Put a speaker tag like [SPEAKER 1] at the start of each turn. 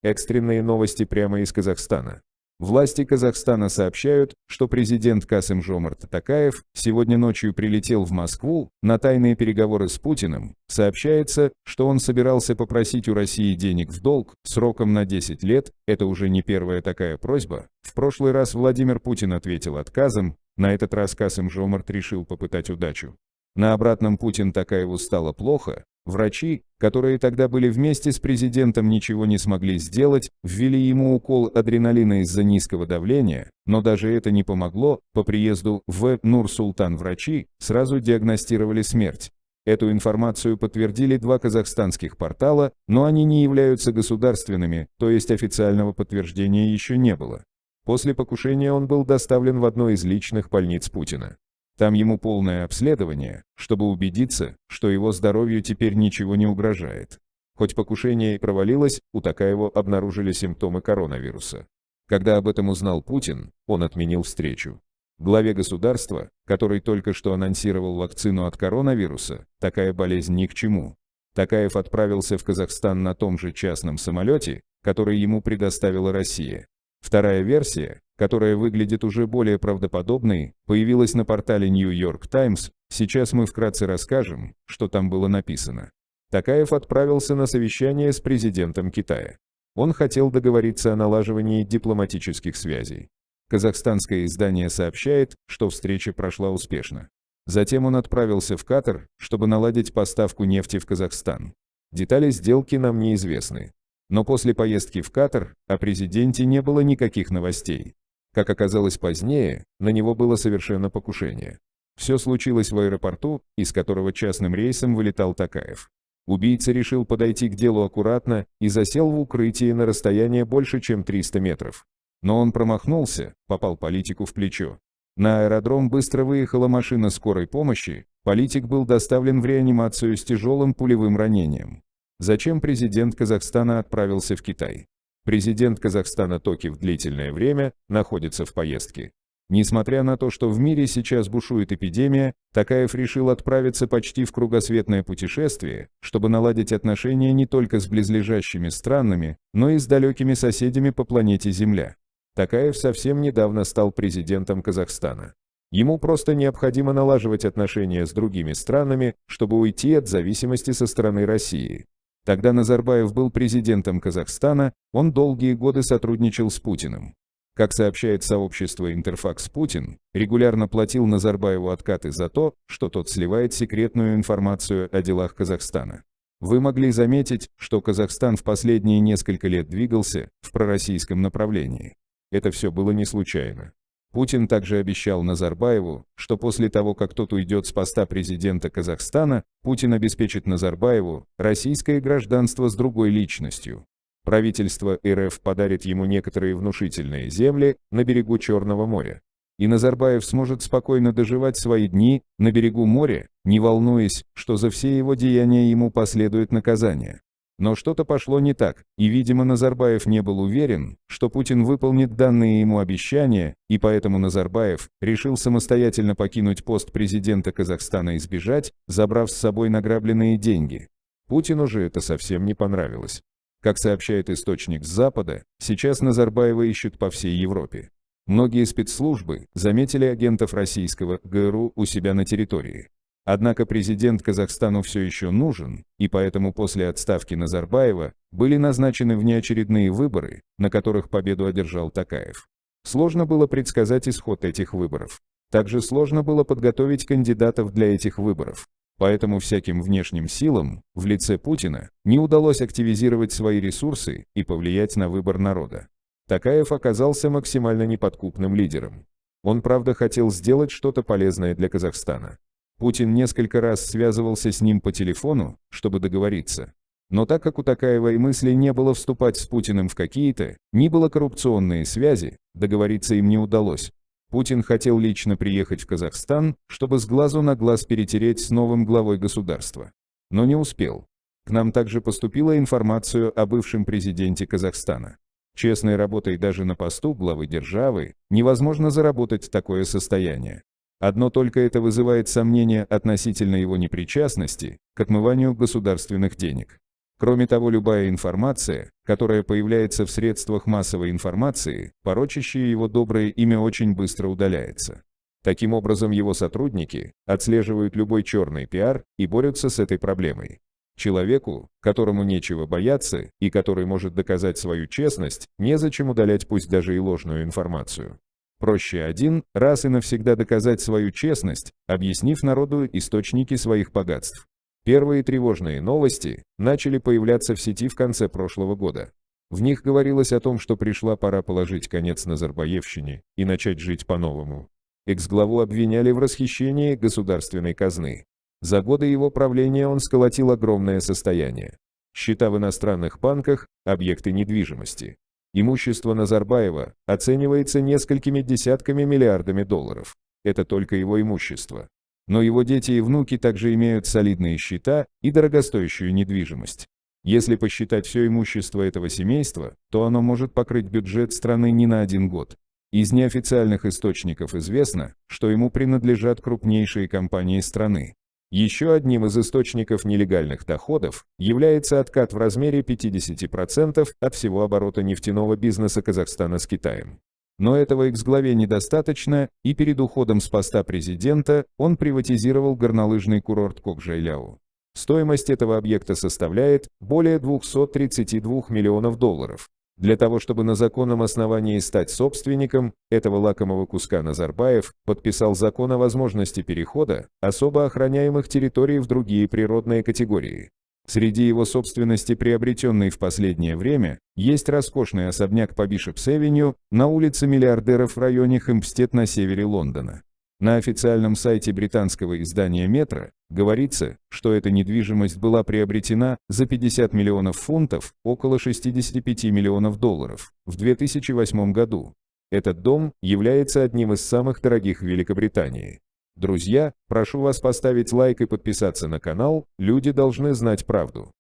[SPEAKER 1] Экстренные новости прямо из Казахстана. Власти Казахстана сообщают, что президент Касым-Жомарт Токаев сегодня ночью прилетел в Москву на тайные переговоры с Путиным. Сообщается, что он собирался попросить у России денег в долг сроком на 10 лет. Это уже не первая такая просьба. В прошлый раз Владимир Путин ответил отказом, на этот раз Касым-Жомарт решил попытать удачу. На обратном Путин Токаеву стало плохо. Врачи, которые тогда были вместе с президентом, ничего не смогли сделать, ввели ему укол адреналина из-за низкого давления, но даже это не помогло. По приезду в Нур-Султан врачи сразу диагностировали смерть. Эту информацию подтвердили два казахстанских портала, но они не являются государственными, то есть официального подтверждения еще не было. После покушения он был доставлен в одну из личных больниц Путина. Там ему полное обследование, чтобы убедиться, что его здоровью теперь ничего не угрожает. Хоть покушение и провалилось, у Токаева обнаружили симптомы коронавируса. Когда об этом узнал Путин, он отменил встречу. Главе государства, который только что анонсировал вакцину от коронавируса, такая болезнь ни к чему. Токаев отправился в Казахстан на том же частном самолете, который ему предоставила Россия. Вторая версия, которая выглядит уже более правдоподобной, появилась на портале New York Times. Сейчас мы вкратце расскажем, что там было написано. Токаев отправился на совещание с президентом Китая. Он хотел договориться о налаживании дипломатических связей. Казахстанское издание сообщает, что встреча прошла успешно. Затем он отправился в Катар, чтобы наладить поставку нефти в Казахстан. Детали сделки нам неизвестны. Но после поездки в Катар о президенте не было никаких новостей. Как оказалось позднее, на него было совершено покушение. Все случилось в аэропорту, из которого частным рейсом вылетал Токаев. Убийца решил подойти к делу аккуратно и засел в укрытии на расстояние больше, чем 300 метров. Но он промахнулся, попал политику в плечо. На аэродром быстро выехала машина скорой помощи, политик был доставлен в реанимацию с тяжелым пулевым ранением. Зачем президент Казахстана отправился в Китай? Президент Казахстана Токаев длительное время находится в поездке. Несмотря на то, что в мире сейчас бушует эпидемия, Токаев решил отправиться почти в кругосветное путешествие, чтобы наладить отношения не только с близлежащими странами, но и с далекими соседями по планете Земля. Токаев совсем недавно стал президентом Казахстана. Ему просто необходимо налаживать отношения с другими странами, чтобы уйти от зависимости со стороны России. Тогда Назарбаев был президентом Казахстана, он долгие годы сотрудничал с Путиным. Как сообщает сообщество Интерфакс, Путин регулярно платил Назарбаеву откаты за то, что тот сливает секретную информацию о делах Казахстана. Вы могли заметить, что Казахстан в последние несколько лет двигался в пророссийском направлении. Это все было не случайно. Путин также обещал Назарбаеву, что после того, как тот уйдет с поста президента Казахстана, Путин обеспечит Назарбаеву российское гражданство с другой личностью. Правительство РФ подарит ему некоторые внушительные земли на берегу Черного моря. И Назарбаев сможет спокойно доживать свои дни на берегу моря, не волнуясь, что за все его деяния ему последует наказание. Но что-то пошло не так, и, видимо, Назарбаев не был уверен, что Путин выполнит данные ему обещания, и поэтому Назарбаев решил самостоятельно покинуть пост президента Казахстана и сбежать, забрав с собой награбленные деньги. Путину же это совсем не понравилось. Как сообщает источник с Запада, сейчас Назарбаева ищут по всей Европе. Многие спецслужбы заметили агентов российского ГРУ у себя на территории. Однако президент Казахстану все еще нужен, и поэтому после отставки Назарбаева были назначены внеочередные выборы, на которых победу одержал Токаев. Сложно было предсказать исход этих выборов. Также сложно было подготовить кандидатов для этих выборов. Поэтому всяким внешним силам, в лице Путина, не удалось активизировать свои ресурсы и повлиять на выбор народа. Токаев оказался максимально неподкупным лидером. Он, правда, хотел сделать что-то полезное для Казахстана. Путин несколько раз связывался с ним по телефону, чтобы договориться. Но так как у Токаева и мысли не было вступать с Путиным в какие-то, ни было коррупционные связи, договориться им не удалось. Путин хотел лично приехать в Казахстан, чтобы с глазу на глаз перетереть с новым главой государства. Но не успел. К нам также поступила информация о бывшем президенте Казахстана. Честной работой даже на посту главы державы невозможно заработать такое состояние. Одно только это вызывает сомнения относительно его непричастности к отмыванию государственных денег. Кроме того, любая информация, которая появляется в средствах массовой информации, порочащая его доброе имя, очень быстро удаляется. Таким образом, его сотрудники отслеживают любой черный пиар и борются с этой проблемой. Человеку, которому нечего бояться и который может доказать свою честность, незачем удалять пусть даже и ложную информацию. Проще один раз и навсегда доказать свою честность, объяснив народу источники своих богатств. Первые тревожные новости начали появляться в сети в конце прошлого года. В них говорилось о том, что пришла пора положить конец Назарбаевщине и начать жить по-новому. Экс-главу обвиняли в расхищении государственной казны. За годы его правления он сколотил огромное состояние. Счета в иностранных банках, объекты недвижимости. Имущество Назарбаева оценивается несколькими десятками миллиардами долларов. Это только его имущество. Но его дети и внуки также имеют солидные счета и дорогостоящую недвижимость. Если посчитать все имущество этого семейства, то оно может покрыть бюджет страны не на 1 год. Из неофициальных источников известно, что ему принадлежат крупнейшие компании страны. Еще одним из источников нелегальных доходов является откат в размере 50% от всего оборота нефтяного бизнеса Казахстана с Китаем. Но этого экс-главе недостаточно, и перед уходом с поста президента он приватизировал горнолыжный курорт Кокжайляу. Стоимость этого объекта составляет более 232 миллионов долларов. Для того, чтобы на законном основании стать собственником этого лакомого куска, Назарбаев подписал закон о возможности перехода особо охраняемых территорий в другие природные категории. Среди его собственности, приобретенной в последнее время, есть роскошный особняк по Бишопс-Эвеню на улице Миллиардеров в районе Хэмпстед на севере Лондона. На официальном сайте британского издания «Метро» говорится, что эта недвижимость была приобретена за 50 миллионов фунтов, около 65 миллионов долларов, в 2008 году. Этот дом является одним из самых дорогих в Великобритании. Друзья, прошу вас поставить лайк и подписаться на канал, люди должны знать правду.